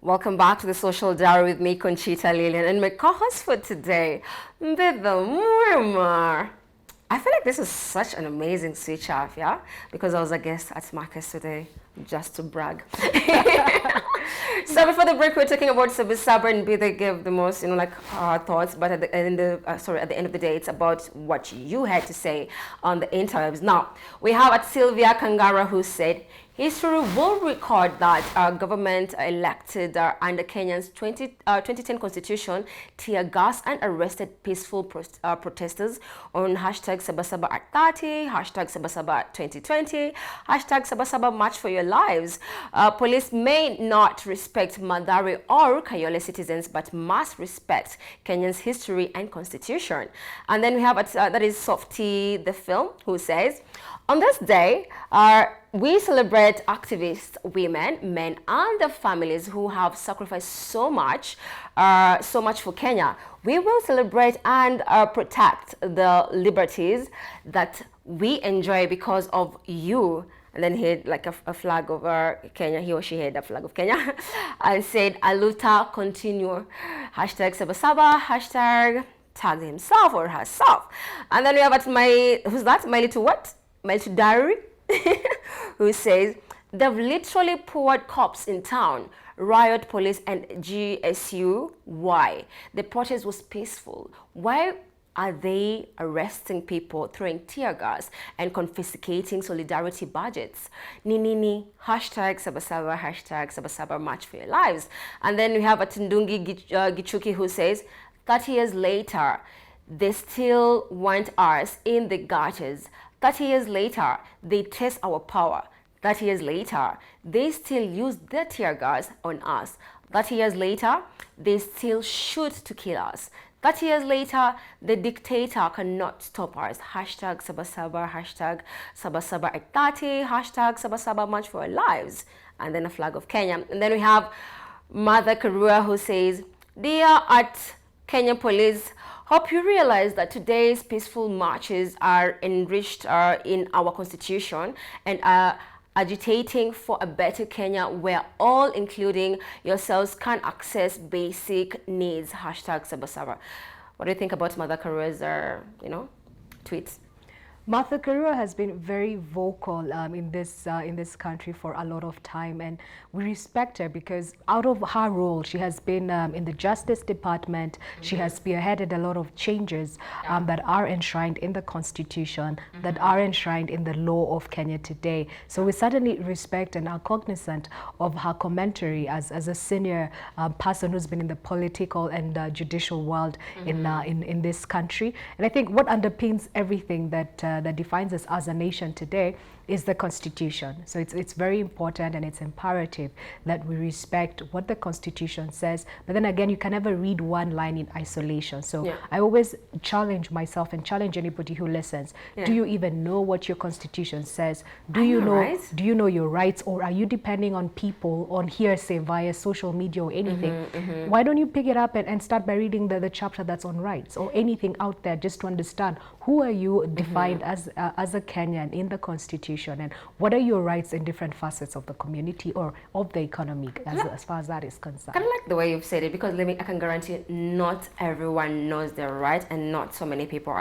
Welcome back to the Social Diary with me, Conchita Lillian, and my co-host for today, Mbithe Mwema. I feel like this is such an amazing switch off, yeah? Because I was a guest at MarketsToday, just to brag. So before the break, we were talking about Sabisaba, and Mbithe gave the most, thoughts. But at the end of the day, it's about what you had to say on the interwebs. Now we have at Sylvia Kangara, who said, history will record that our government elected under Kenya's 2010 constitution tear gas and arrested peaceful protesters on hashtag Sabasaba at 30, hashtag Sabasaba 2020, hashtag Sabasaba March for Your Lives. Police may not respect Mathare or Kayole citizens, but must respect Kenya's history and constitution. And then we have, that is Softy the Film, who says, on this day, we celebrate activists, women, men, and their families who have sacrificed so much for Kenya. We will celebrate and protect the liberties that we enjoy because of you. And then he had like a flag over Kenya. He or she had a flag of Kenya and said, Aluta continue. Hashtag Sabasaba, hashtag tagged himself or herself. And then we have who's that? My little what? My little diary, who says, they've literally poured cops in town, riot police and GSU. Why? The protest was peaceful. Why are they arresting people, throwing tear gas and confiscating solidarity budgets? Nini, hashtag Sabasaba, hashtag Sabasaba March for Your Lives. And then we have a Tundungi Gichuki, who says, 30 years later, they still want us in the gutters. 30 years later, they test our power. 30 years later, they still use their tear gas on us. 30 years later, they still shoot to kill us. 30 years later, the dictator cannot stop us. Hashtag Sabasaba, hashtag Sabasaba at 30, hashtag Sabasaba March for Our Lives. And then a flag of Kenya. And then we have Mother Karua, who says, dear at Kenya Police, hope you realize that today's peaceful marches are enriched in our constitution and are agitating for a better Kenya where all, including yourselves, can access basic needs. Hashtag Sabasaba. What do you think about Mother Karua's, tweets? Martha Karua has been very vocal in this country for a lot of time, and we respect her because out of her role, she has been in the Justice Department. She has spearheaded a lot of changes that are enshrined in the Constitution, that are enshrined in the law of Kenya today. So we certainly respect and are cognizant of her commentary as a senior person who's been in the political and judicial world in this country. And I think what underpins everything that defines us as a nation today is the Constitution. So it's very important and it's imperative that we respect what the Constitution says. But then again, you can never read one line in isolation. So I always challenge myself and challenge anybody who listens. Do you even know what your Constitution says? Do you know your rights, or are you depending on people, on hearsay via social media or anything? Why don't you pick it up and start by reading the chapter that's on rights or anything out there, just to understand who are you defined as a Kenyan in the Constitution, and what are your rights in different facets of the community or of the economy as far as that is concerned. I kind of like the way you've said it, because I can guarantee not everyone knows their rights, and not so many people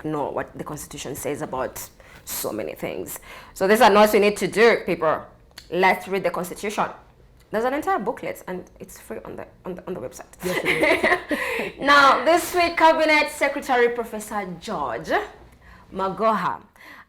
know what the Constitution says about so many things. So these are notes we need to do, people. Let's read the Constitution. There's an entire booklet and it's free on the website. Yes, it is. Now, this week, Cabinet Secretary Professor George Magoha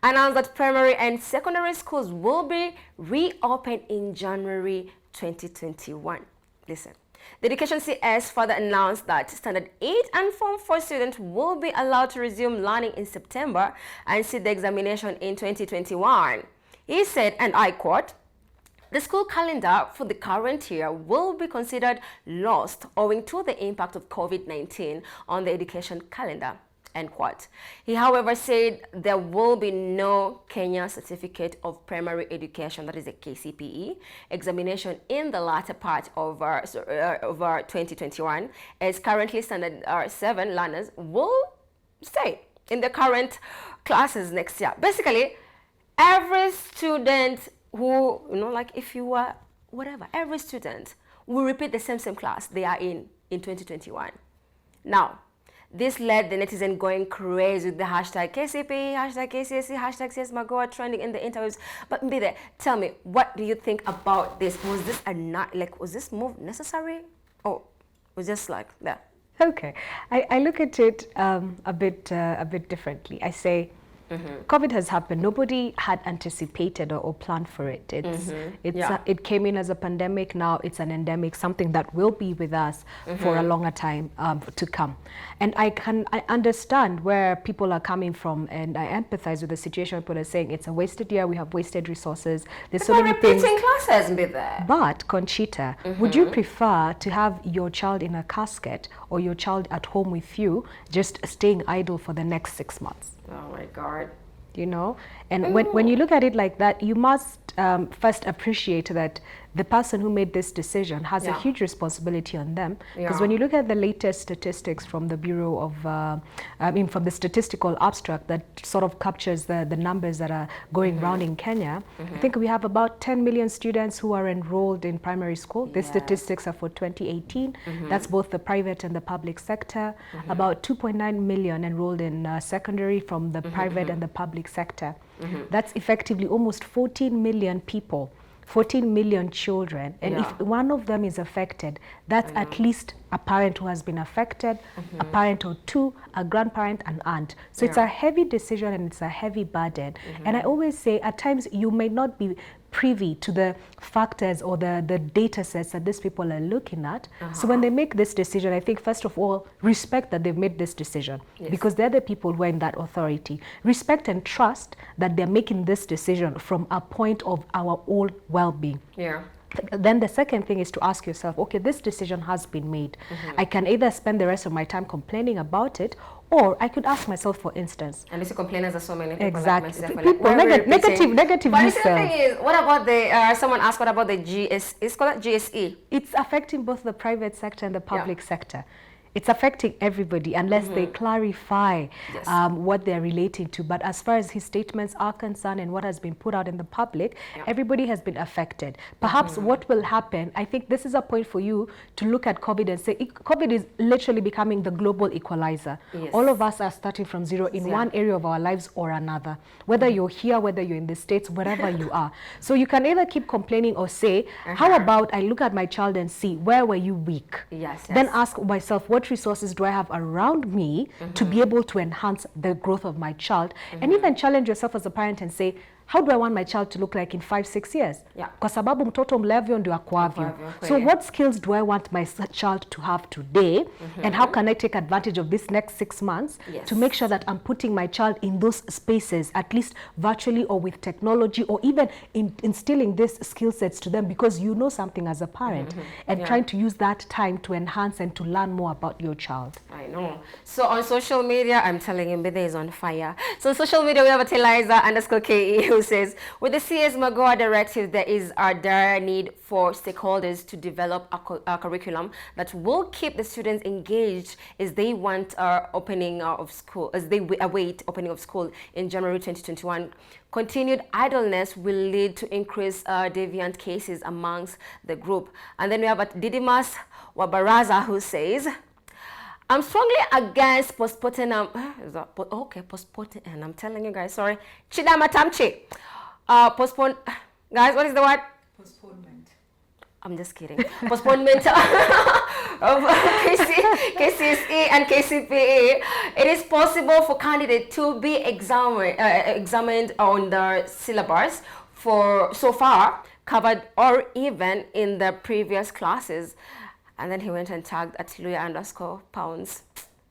announced that primary and secondary schools will be reopened in January 2021. Listen. The Education CS further announced that Standard 8 and Form 4 students will be allowed to resume learning in September and sit the examination in 2021. He said, and I quote, the school calendar for the current year will be considered lost owing to the impact of COVID-19 on the education calendar, end quote. He, however, said there will be no Kenya Certificate of Primary Education, that is a KCPE, examination in the latter part of 2021, as currently Standard 7 learners will stay in the current classes next year. Basically, every student who, if you were whatever, every student will repeat the same class they are in 2021. Now, this led the netizen going crazy with the hashtag KCP, hashtag KCSE, hashtag CSMagoa trending in the interviews. But Mbithe, tell me, what do you think about this? Was this was this move necessary, or was just like that? Okay, I look at it a bit differently. I say, COVID has happened. Nobody had anticipated or planned for it. It came in as a pandemic. Now it's an endemic, something that will be with us for a longer time to come. And I understand where people are coming from, and I empathize with the situation. People are saying it's a wasted year. We have wasted resources. There's so many things. Classes be there. But Conchita, would you prefer to have your child in a casket or your child at home with you, just staying idle for the next 6 months? Oh my God. You know, and when you look at it like that, you must first appreciate that the person who made this decision has a huge responsibility on them. Because when you look at the latest statistics from the Bureau of, from the statistical abstract that sort of captures the numbers that are going around in Kenya, I think we have about 10 million students who are enrolled in primary school. These statistics are for 2018. That's both the private and the public sector. About 2.9 million enrolled in secondary from the private and the public sector. That's effectively almost 14 million people, 14 million children, and if one of them is affected, that's at least a parent who has been affected, a parent or two, a grandparent, an aunt. So it's a heavy decision and it's a heavy burden. And I always say at times you may not be privy to the factors or the data sets that these people are looking at. So when they make this decision, I think first of all, respect that they've made this decision because they're the people who are in that authority. Respect and trust that they're making this decision from a point of our own well-being. Then the second thing is to ask yourself, okay, this decision has been made. I can either spend the rest of my time complaining about it, or I could ask myself, for instance. And these complainers are so many people. Exactly. Like People, negative. But the thing is, what about the, someone asked, what about the it's called GSE? It's affecting both the private sector and the public sector. It's affecting everybody unless they clarify what they're relating to. But as far as his statements are concerned and what has been put out in the public, everybody has been affected. Perhaps what will happen, I think this is a point for you to look at COVID and say, COVID is literally becoming the global equalizer. All of us are starting from zero in one area of our lives or another. Whether you're here, whether you're in the States, wherever you are. So you can either keep complaining or say, how about I look at my child and see, where were you weak? Then ask myself, what resources do I have around me to be able to enhance the growth of my child? And even challenge yourself as a parent and say, how do I want my child to look like in 5-6 years? Kwa sababu mtoto mlevyo ndio akwavyo. So what skills do I want my child to have today? And how can I take advantage of this next 6 months to make sure that I'm putting my child in those spaces, at least virtually or with technology, or even instilling these skill sets to them because you know something as a parent and trying to use that time to enhance and to learn more about your child. I know. So on social media, I'm telling you, Mbithe is on fire. So on social media, we have a Teliza_KE who says, with the CSMagoa directive, there is a dire need for stakeholders to develop a curriculum that will keep the students engaged as they want opening of school, as they await opening of school in January 2021. Continued idleness will lead to increased deviant cases amongst the group. And then we have Didimas Wabaraza who says, I'm strongly against postponing, postponing, and I'm telling you guys, sorry, Chidama Tamchi. Postpone, guys, what is the word? Postponement. I'm just kidding. Postponement of KCSE and KCPE. It is possible for candidates to be examined on the syllabus for so far covered or even in the previous classes. And then he went and tagged at Luya_pounds.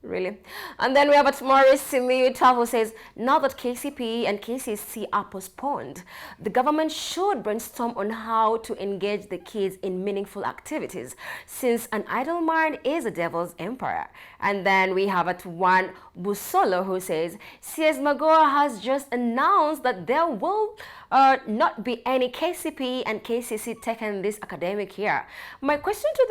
Really? And then we have Maurice Simiuta who says, now that KCPE and KCC are postponed, the government should brainstorm on how to engage the kids in meaningful activities, since an idle mind is a devil's empire. And then we have One Busolo who says, CSMagoa has just announced that there will not be any KCPE and KCC taken this academic year. My question to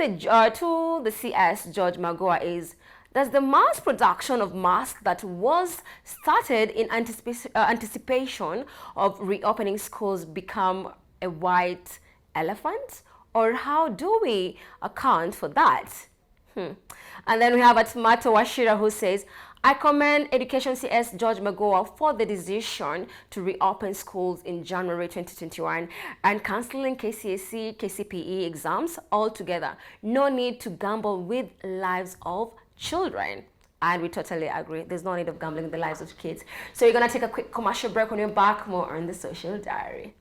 the CS, George Magoa, is, does the mass production of masks that was started in anticipation of reopening schools become a white elephant? Or how do we account for that? And then we have Atmato Washira, who says, I commend Education CS George Magoa for the decision to reopen schools in January 2021 and cancelling KCSE, KCPE exams altogether. No need to gamble with lives of children. And we totally agree. There's no need of gambling with the lives of kids. So you're going to take a quick commercial break. When you're back, more on the Social Diary.